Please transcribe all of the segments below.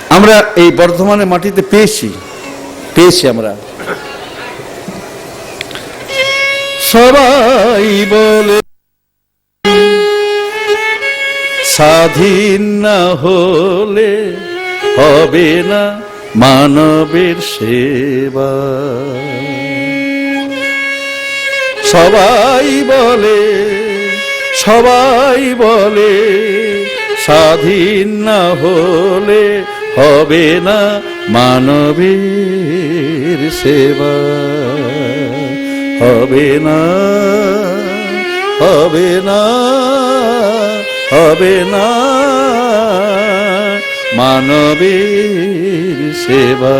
আমরা এই বর্ধমানের মাটিতে পেয়েছি আমরা। সবাই বলে স্বাধীন না হলে হবে না মানবের সেবা। সবাই বলে স্বাধীন না হলে হবে না মানবের সেবা। হবে না মানবের সেবা।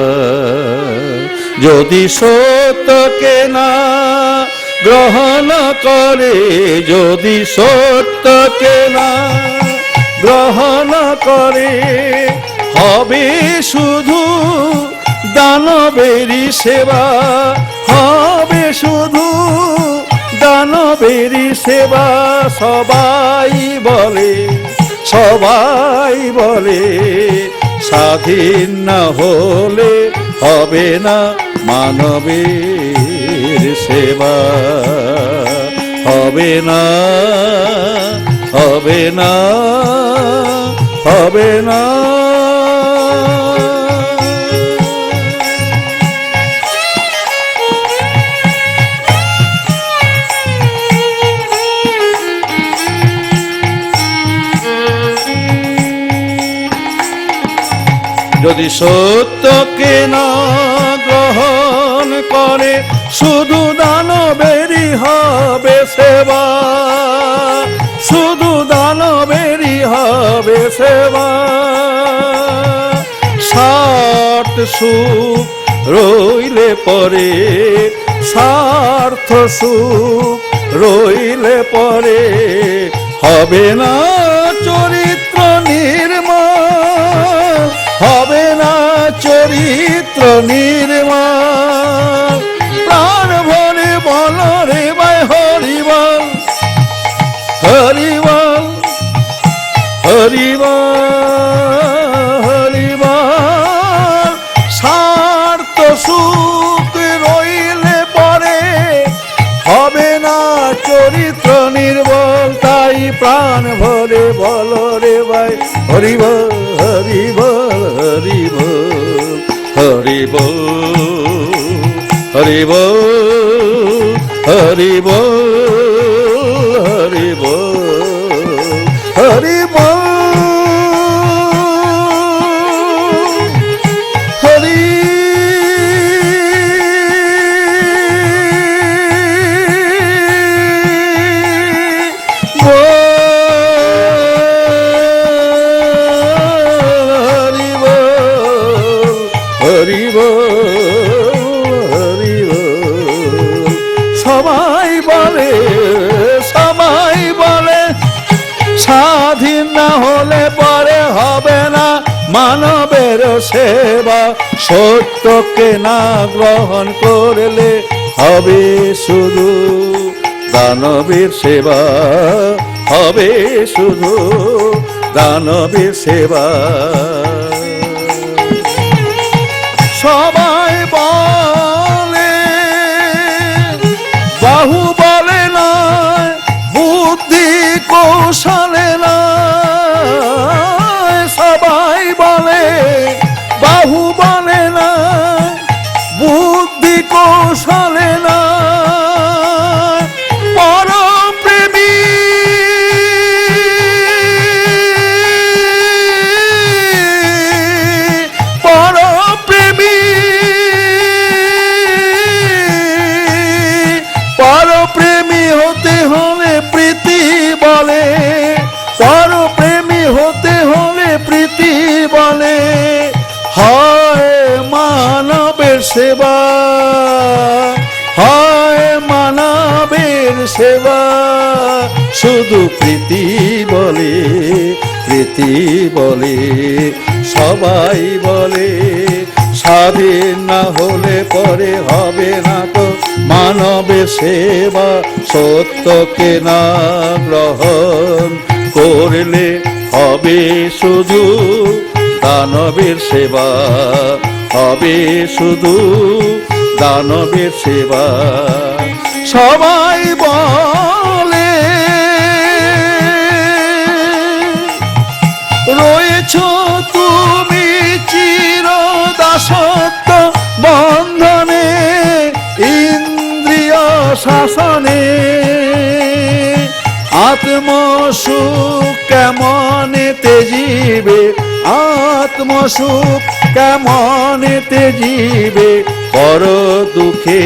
যদি সত্যকে না গ্রহণ করে, যদি সত্যকে না গ্রহণ করে, হবে শুধু দানবেরই সেবা। হবে শুধু দানবেরই সেবা। সবাই বলে স্বাধীন না হলে হবে না মানবের সেবা। হবে না যদি সত্যকে না গ্রহণ করে, শুধু দানবেরই হবে সেবা। শুধু দানবেরই হবে সেবা। স্বার্থ সুখ রইলে পরে, স্বার্থ সুখ রইলে পরে, হবে না চরিত্র নির্মল। হবে না চরিত্র নির্মল। প্রাণ ভরে বল রে ভাই হরিবল, হরিবল, হরিবল। স্বার্থ সুখ রইলে পরে, হবে না চরিত্র নির্বল। তাই প্রাণ ভরে বল রে ভাই হরিবল, হরিবল, হরিবল, হরিবল, হরিবল, হরিবল, হরিবল, হরি সবাই বলে স্বাধীন না হলে পরে হবে না মানবের সেবা। সত্যকে না গ্রহণ করলে হবে শুধু দানবের সেবা। হবে শুধু দানবের সেবা। সবাই বলে বাহু বলে না, বুদ্ধি কৌশলে না। সবাই বলে বাহু বলে না, বুদ্ধি কৌশলে না। পরপ্রেমী পরপ্রেমী হতে হলে প্রীতি বলে। পরপ্রেমী হতে হলে প্রীতি বলে। হয় মানবের সেবা, হয় মানবের সেবা। শুধু প্রীতি বলে, প্রীতি বলে। সবাই বলে স্বাধীন না হলে পরে হবে না তো মানবের সেবা। সত্যকে না গ্রহণ করলে হবে শুধু দানবের সেবা, হবে শুধু দানবের সেবা। সবাই বলে রয়েছ তুমি চির দাসত্ব বন্ধনে, ইন্দ্রিয় শাসনে। আত্মসুখ কেমন তেজিবে, আত্মসুখ কেমন তেজিবে, পর দুঃখে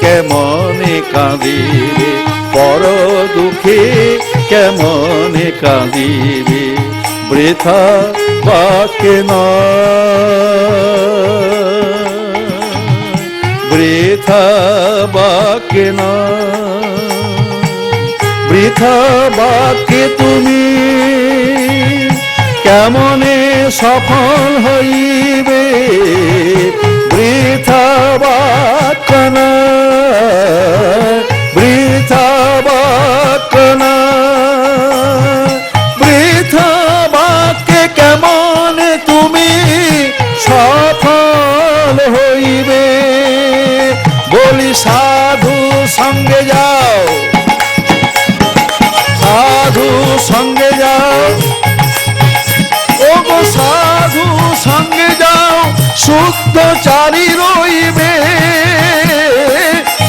কেমন কাঁদিবে, পর দুঃখে কেমন কাঁদিবে। বৃথা বাক্যে নয়, বৃথা বাক্যে নয়, বৃথা বাক্যে তুমি কেমনে সফল হইবে। বৃথা বাক্য নয়, বৃথা বাক্য নয়, বৃথা বাক্যে কেমন তুমি সফল হইবে। বলি সাধু সঙ্গে যাও, সাধু সঙ্গে যাও, ও গো সাধু সঙ্গে যাও, শুদ্ধচারী রইবে।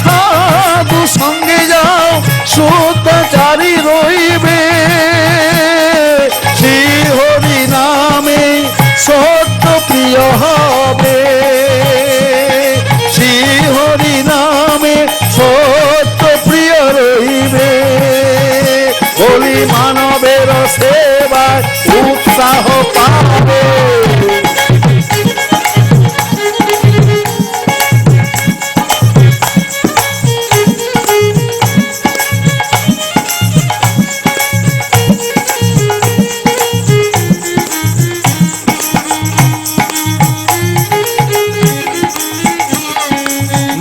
সাধু সঙ্গে যাও, শুদ্ধচারী রইবে। শ্রী হরি নামে সত্য প্রিয় হবে, শ্রী হরি নামে সত্য প্রিয় রইবে। বলি মানবের সেবায় উৎসাহ পাবে।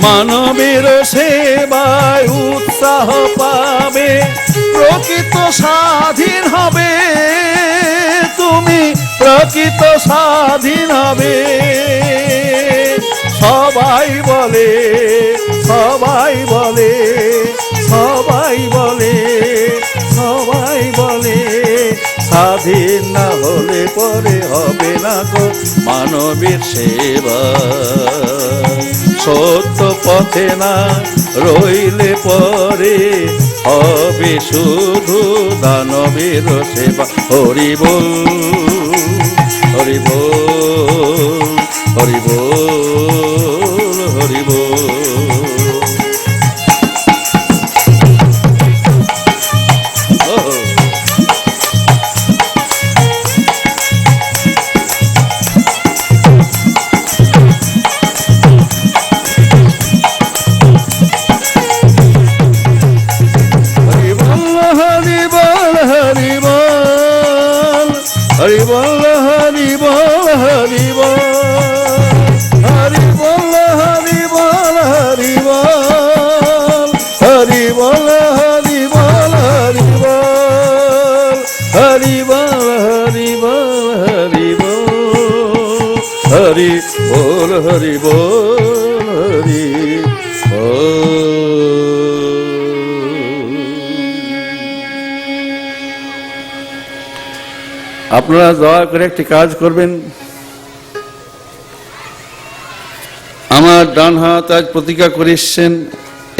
মানবের সেবায় উৎসাহ পাবে, প্রকৃত স্বাধীন হবে তুমি, প্রকৃত স্বাধীন হবে। সবাই বলে, সবাই বলে, সবাই বলে, সবাই বলে, স্বাধীন না হলে পরে হবে না গো মানবের সেবা। সত্য পথে না রইলে পরে হবে শুধু দানবের সেবা। হরি বল, হরি বল, হরি বল, হরি বল। হরি বল, হরি বল, হরি বল, হরি বল, হরি বল, হরি বল, হরি বল, হরি বল, হরি বল, হরি বল, হরি বল, হরি বল, হরি বল, হরি বল, হরি বল। আপনারা দয়া করে একটি কাজ করবেন, আমার ডান হাত আজ প্রতিজ্ঞা করে এসছেন,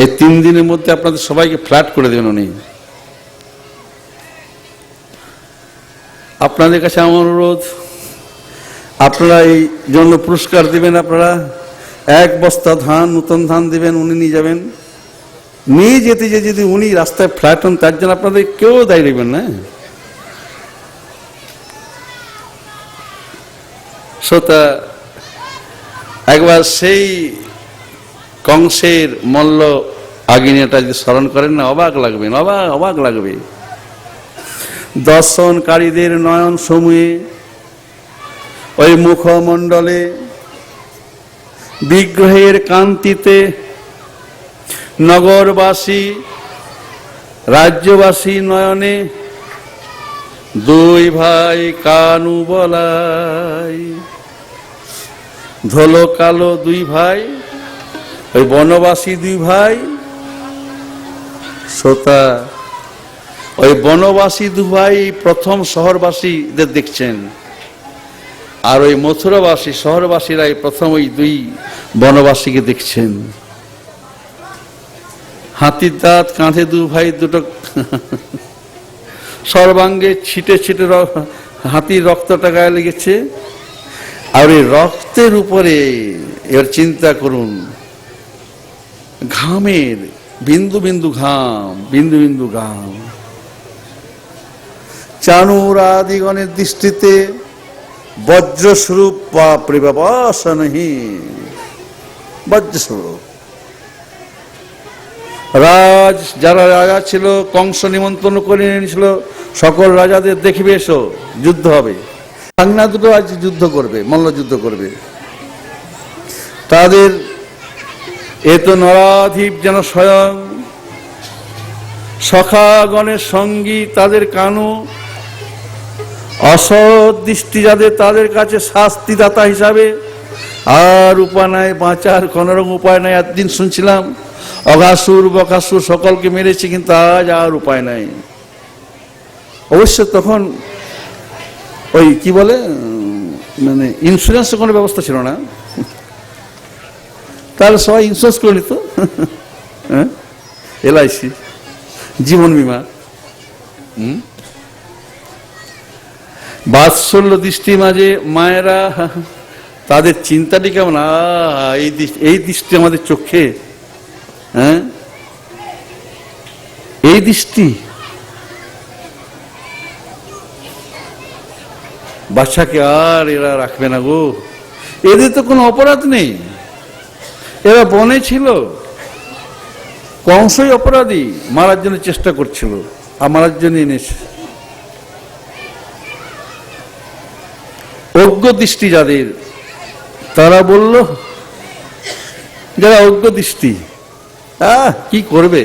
এই 3 দিনের মধ্যে আপনাদের সবাইকে ফ্ল্যাট করে দেবেন উনি। আপনাদের কাছে আমার অনুরোধ, আপনারা এই জন্য পুরস্কার দিবেন। আপনারা 1 বস্তা ধান, নতুন ধান দিবেন, উনি নিয়ে যাবেন। নিয়ে যেতে যে যদি উনি রাস্তায় ফ্ল্যাট হন, তার জন্য আপনাদের কেউ দায়ী দেবেন না। শ্রোতা, একবার সেই কংসের মল্ল আগ্নেয়টা যদি স্মরণ করেন না, অবাক লাগবেন, অবাক লাগবে। দর্শনকারীদের নয়ন সমূহে, ওই মুখমণ্ডলে, বিগ্রহের কান্তিতে নগরবাসী, রাজ্যবাসী নয়নে দুই ভাই কানু বলাই, ধলো কালো দুই ভাই, ওই বনবাসী দুই ভাই। শ্রোতা, ওই বনবাসী দু ভাই প্রথম শহরবাসীদের দেখছেন, আর ওই মথুরাবাসী শহরবাসীরাই প্রথম ওই দুই বনবাসীকে দেখছেন। হাতির দাঁত, কাঁধে দু ভাই দুটো, সর্বাঙ্গে ছিটে ছিটে হাতির রক্তটা গায়ে লেগেছে। আর এই রক্তের উপরে এর চিন্তা করুন, ঘামের বিন্দু বিন্দু ঘাম, বিন্দু বিন্দু ঘাম। চানুরাদিগণের দৃষ্টিতে বজ্রস্বরূপ বাপরে বাবা, অসনহীন বজ্রস্বরূপ। যারা রাজা ছিল, কংস নিমন্ত্রণ করে এনেছিল সকল রাজাদের, দেখবে এসো যুদ্ধ হবে। বাংলা দুটো আজ যুদ্ধ করবে, মল্লযুদ্ধ করবে। তাদের এ তো নরাধীপ যেন স্বয়ং সখাগণের সঙ্গী, তাদের কানু অসৎ দৃষ্টি যাদের, তাদের কাছে শাস্তিদাতা হিসাবে। আর উপায় নাই বাঁচার, কোন রকম উপায় নাই। একদিন শুনছিলাম অঘাসুর বকাসুর সকলকে মেরেছে, কিন্তু আজ আর উপায় নাই। অবশ্য তখন ওই কি বলে, মানে ইন্স্যুরেন্সের কোনো ব্যবস্থা ছিল না, তাহলে সবাই ইন্স্যুরেন্স করে নিত। LIC, জীবন বীমা। বাৎসল্য দৃষ্টি মাঝে মায়েরা, তাদের চিন্তাটি কেমন, এই দৃষ্টি আমাদের চোখে, হ্যাঁ এই দৃষ্টি। বাচ্চাকে আর এরা রাখবে না গো, এদের তো কোনো অপরাধ নেই, এরা বনে ছিল, কংসই অপরাধী, মারার জন্য চেষ্টা করছিল, আর মারার জন্য এনেছে। অজ্ঞ দৃষ্টি যাদের, তারা বলল, যারা অজ্ঞ দৃষ্টি, কি করবে,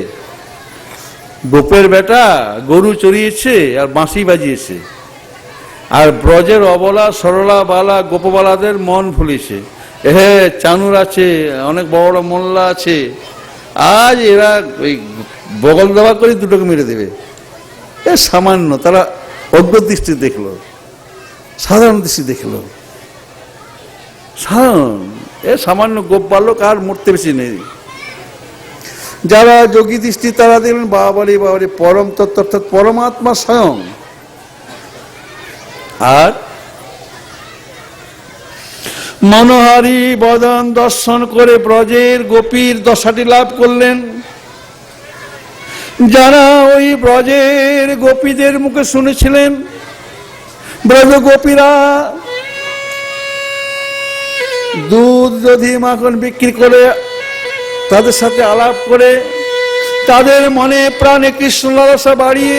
গোপের বেটা গরু চড়িয়েছে আর বাঁশি বাজিয়েছে, আর ব্রজের অবলা সরলা বালা গোপবালাদের মন ভুলিছে। চানুর আছে, অনেক বড় বড় মোল্লা আছে, আজ এরা ওই বগল দেওয়া করে দুটোকে মেরে দেবে। সামান্য তারা অজ্ঞ দৃষ্টি দেখলো, সাধারণ দৃষ্টি দেখলো, সাধারণ সামান্য গোপ বালক, আর মরতে বেশি নেই। যারা যোগী দৃষ্টি, তারা দেখলেন বাবারে বাবারে পরম তত্ত্ব, অর্থাৎ পরমাত্মা স্বয়ং। আর মনোহারী বদন দর্শন করে ব্রজের গোপীর দশাটি লাভ করলেন। যারা ওই ব্রজের গোপীদের মুখে শুনেছিলেন, ব্রজ গোপীরা দুধ দধি মাখন বিক্রি করে, তাদের সাথে আলাপ করে, তাদের মনে প্রাণে কৃষ্ণ লালসা বাড়িয়ে,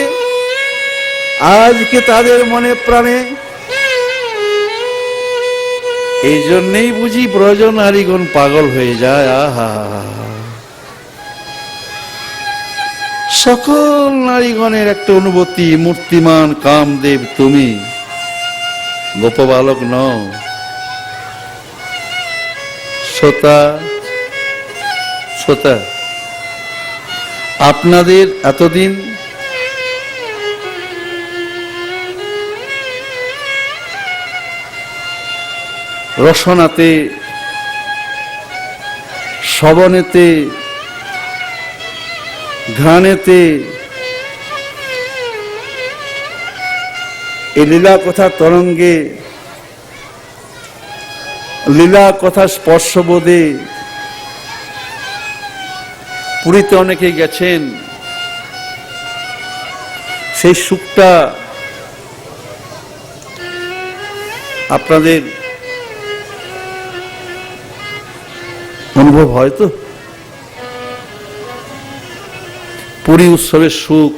আজকে তাদের মনে প্রাণে, এই জন্যেই বুঝি ব্রজ নারীগণ পাগল হয়ে যায়। আহা, সকল নারীগণের একটা অনুভূতি, মূর্তিমান কামদেব তুমি, গোপবালক নও। শ্রোতা, শ্রোতা, আপনাদের এতদিন রসনাতে, শ্রবণেতে, ঘ্রাণেতে, এই লীলা কথা তরঙ্গে, লীলা কথা স্পর্শবোধে, পুরীতে অনেকে গেছেন, সেই সুখটা আপনাদের অনুভব হয় তো? পুরী উৎসবের সুখ,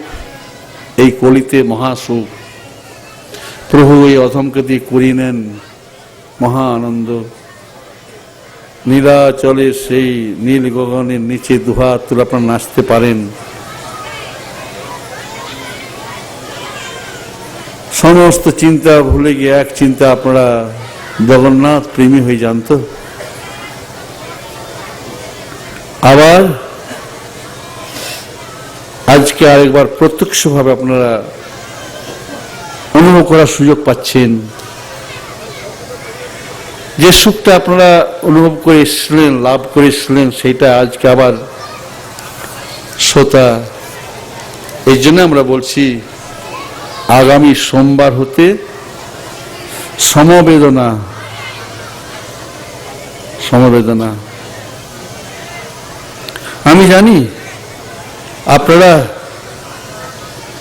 এই কলিতে মহাসুখ, প্রভু এই অধমকে দিয়ে করিয়ে নেন মহা আনন্দ। নীলাচলে সেই নীল গগনের নিচে দুহাত তুলে আপনারা নাচতে পারেন। সমস্ত চিন্তা ভুলে গিয়ে এক চিন্তা আপনারা জগন্নাথ প্রেমী হয়ে যান তো। আবার আজকে আরেকবার প্রত্যক্ষভাবে আপনারা অনুভব করার সুযোগ পাচ্ছেন। যে সুখটা আপনারা অনুভব করে এসেছিলেন, লাভ করে এসেছিলেন, সেইটা আজকে আবার শ্রোতা। এই জন্য আমরা বলছি আগামী সোমবার হতে সমবেদনা, সমবেদনা। আমি জানি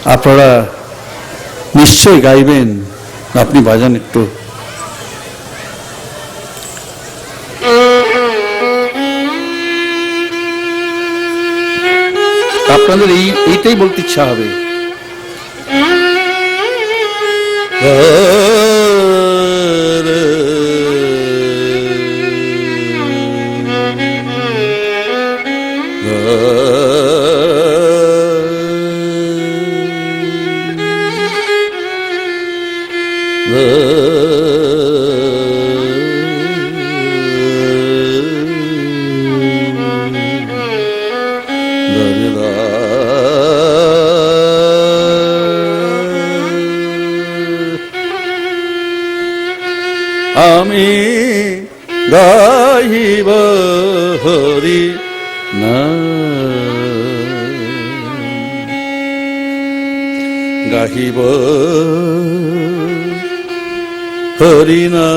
আপনারা নিশ্চয়ই গাইবেন। আপনি বাজান একটু। আপনাদের এইটাই বলতে ইচ্ছা হবে। আমি গাইব হরি নাম, গাহিব হরি নাম,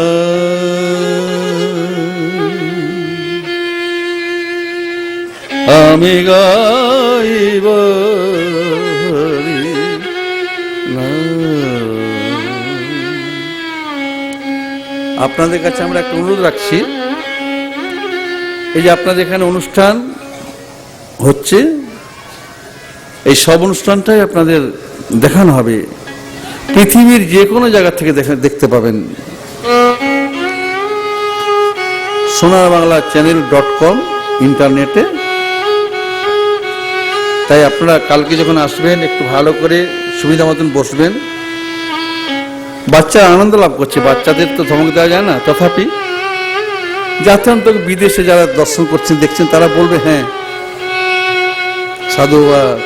আমি গাইব হরি নাম। আপনাদের কাছে আমরা একটা অনুরোধ রাখছি, এই যে আপনাদের এখানে অনুষ্ঠান হচ্ছে, এই সব অনুষ্ঠানটাই আপনাদের দেখানো হবে। পৃথিবীর যে কোনো জায়গা থেকে দেখতে পাবেন। sonarbanglachannel.com ইন্টারনেটে। তাই আপনারা কালকে যখন আসবেন একটু ভালো করে সুবিধা মতন বসবেন। বাচ্চা আনন্দ লাভ করছে, বাচ্চাদের তো ধমক দেওয়া যায় না, তথাপি যাতে অন্তত বিদেশে যারা দর্শন করছেন দেখছেন তারা বলবে হ্যাঁ সাধু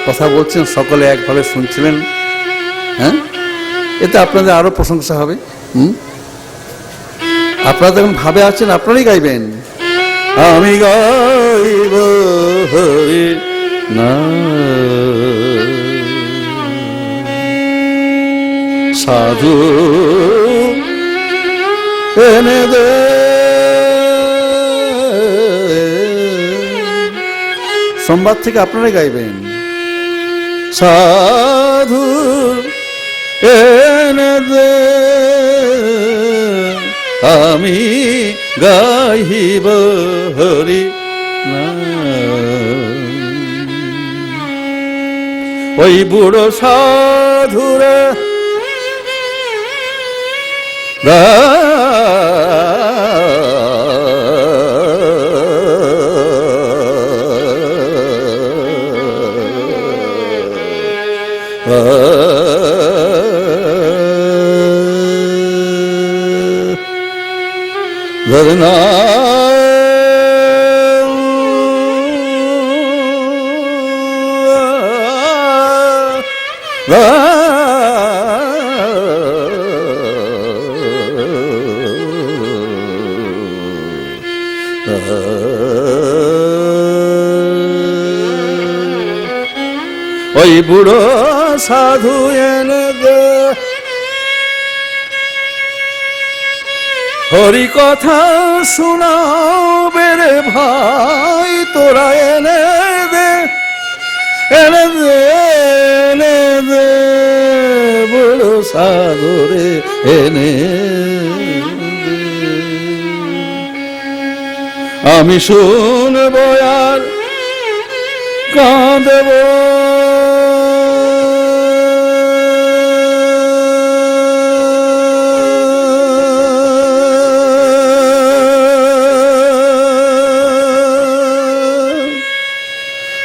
কথা বলছেন, সকলে একভাবে শুনছিলেন। হ্যাঁ, এতে আপনাদের আরো প্রশংসা হবে। আপনারা যখন ভাবে আছেন আপনারাই গাইবেন, আমি গাইব হরি নাম, সাধু এনে দে সোমবার থেকে আপনারাই গাইবেন, সাধু এনে দে আমি গাইব হরি নাম। ওই বুড়ো সাধুরে ধরনা ওই বুড়ো সাধু এনে দে হরি কথা শোনাবে রে ভাই, তোরা এনে দে এনে দে এনে দে বুড়ো সাধু রে এনে দে। আমি শুনব আর কাঁদব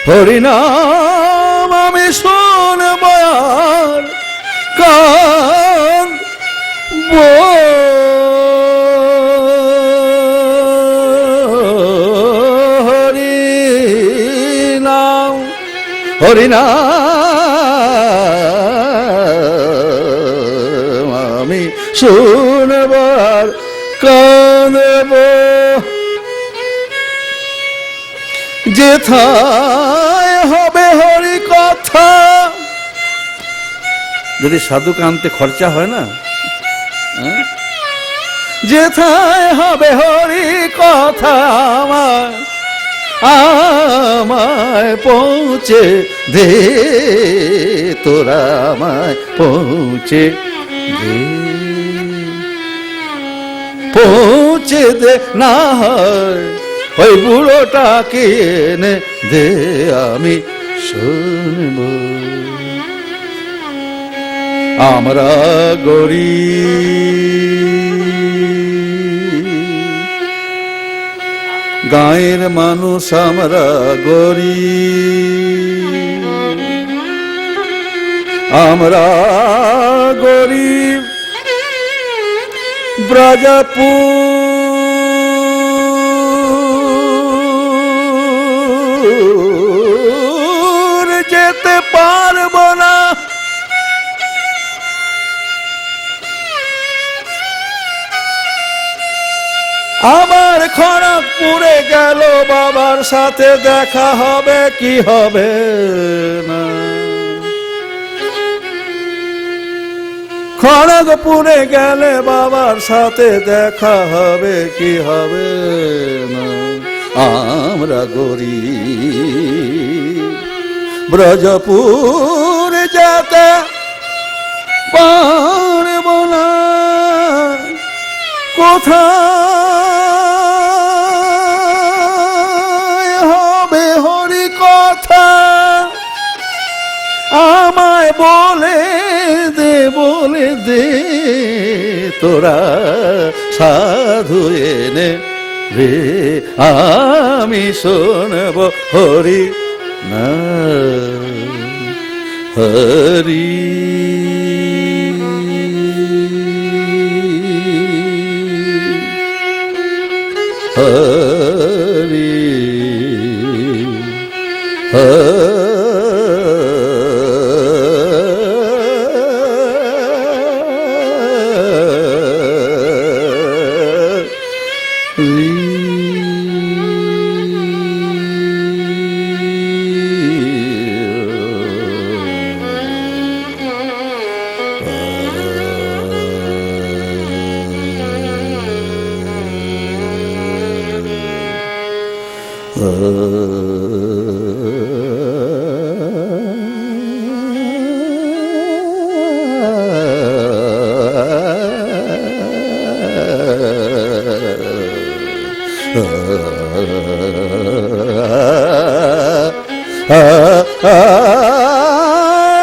হরিনাম, আমি শুনব আর কাঁদব হরিনাম আমি শুনব আর কাঁদব, যেথায় হবে হরি কথা। যদি সাধুকে আনতে খরচা হয় না, যেথায় হবে হরি কথা আমার, আমায় পৌঁছে দে, তোরা আমায় পৌঁছে দে, পৌঁছে দে না হয় ওই বুড়োটাকে এনে দে, আমি শুনব। আমরা গরিব গাঁয়ের মানুষ, আমরা গরিব, আমরা গরিব ব্রজপুর যেতে পারব না, আমার খড়গপুরে গেল বাবার সাথে দেখা হবে কি হবে না, খড়গপুরে গেলে বাবার সাথে দেখা হবে কি হবে না। আমরা গরিব ব্রজপুর যেতে পারব না, কোথায় হবে হরি কথা আমায় বলে দে, বলে দে, তোরা সাধু এনে রে, আমি শুনব হরি না হরি। হরি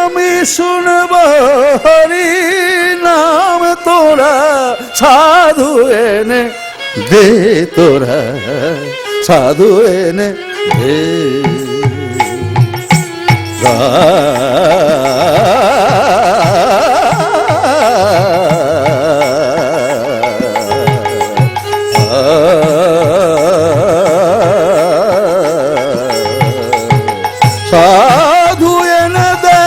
আমি শুনব হরি নাম, তোরা সাধু এনে দে, তোরা সাধু এনে দে, সাধু এনে দে,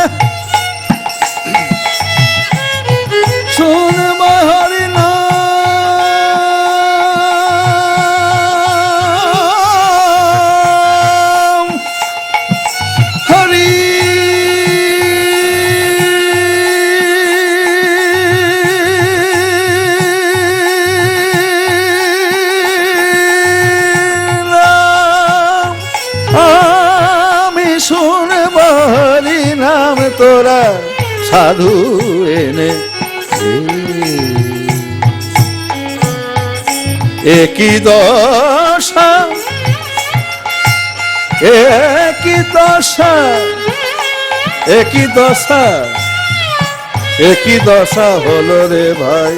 শুনব হরি নাম, হরি নাম, আমি শুনব হরি নাম, তোরা সাধু এনে একই দশা, একই দশা, একই দশা, একই দশা হলো রে ভাই।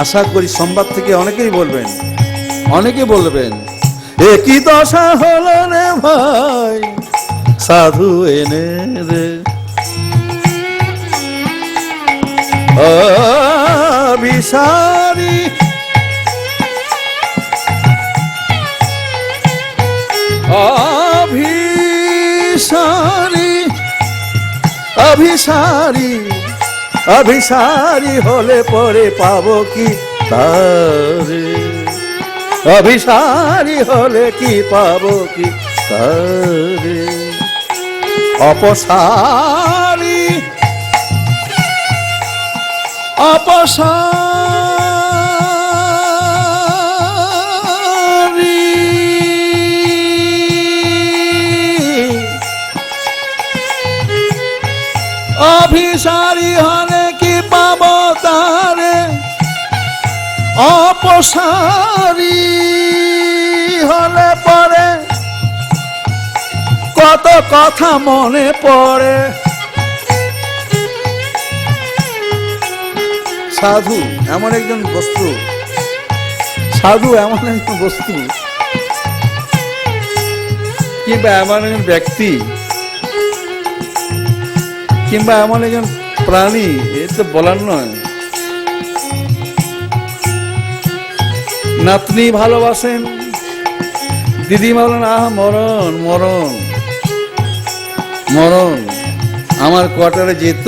আশা করি সংবাদ থেকে অনেকেই বলবেন, অনেকে বলবেন একই দশা হলো রে ভাই, সাধু এনে রে, অভিসারী অভিসারী অভিসারী অভিসারী হলে পরে পাবো কি তারে, অভিসারী হলে কি পাবো কি তারে, অপসারী অপসারী অভিসারী হলে কি পাবো তারে, অপসারী হলে পরে কত কথা মনে পড়ে। সাধু এমন একজন বস্তু, সাধু এমন একজন বস্তু কিংবা এমন একজন ব্যক্তি কিংবা এমন একজন প্রাণী, এ তো বলার নয়। নাতনি ভালোবাসেন, দিদি বলেন আহ মরণ মরণ মরণ, আমার কোয়ার্টারে যেত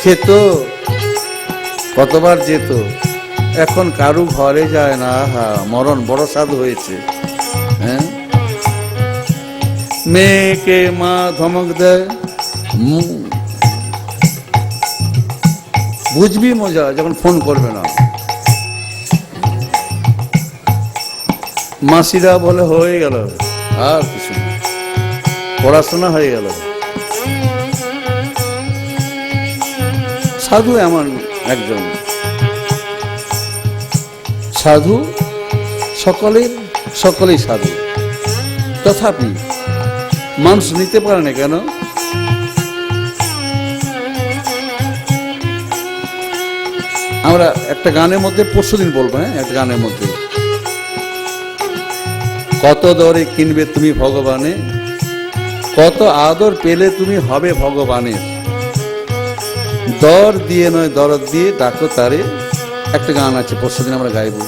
খেত, কতবার যেত, এখন কারু ঘরে যায় না, আহা মরণ, বড় সাধু হয়েছে। হ্যাঁ, মেয়েকে মা ধমক দেয়, বুঝবি মজা যখন ফোন করবে না। মাসিরা বলে হয়ে গেল, আর কিছু না, পড়াশোনা হয়ে গেল। সাধু এমন একজন সাধু, সকলেই সাধু, তথাপি মানুষ নিতে পারে না কেন? আমরা একটা গানের মধ্যে পরশুদিন বলবো, হ্যাঁ, একটা গানের মধ্যে, কত দরে কিনবে তুমি ভগবানে, কত আদর পেলে তুমি হবে ভগবানের, দর দিয়ে নয় দরদ দিয়ে ডাকো তারে, একটা গান আছে পরশুদিন আমরা গাইবো।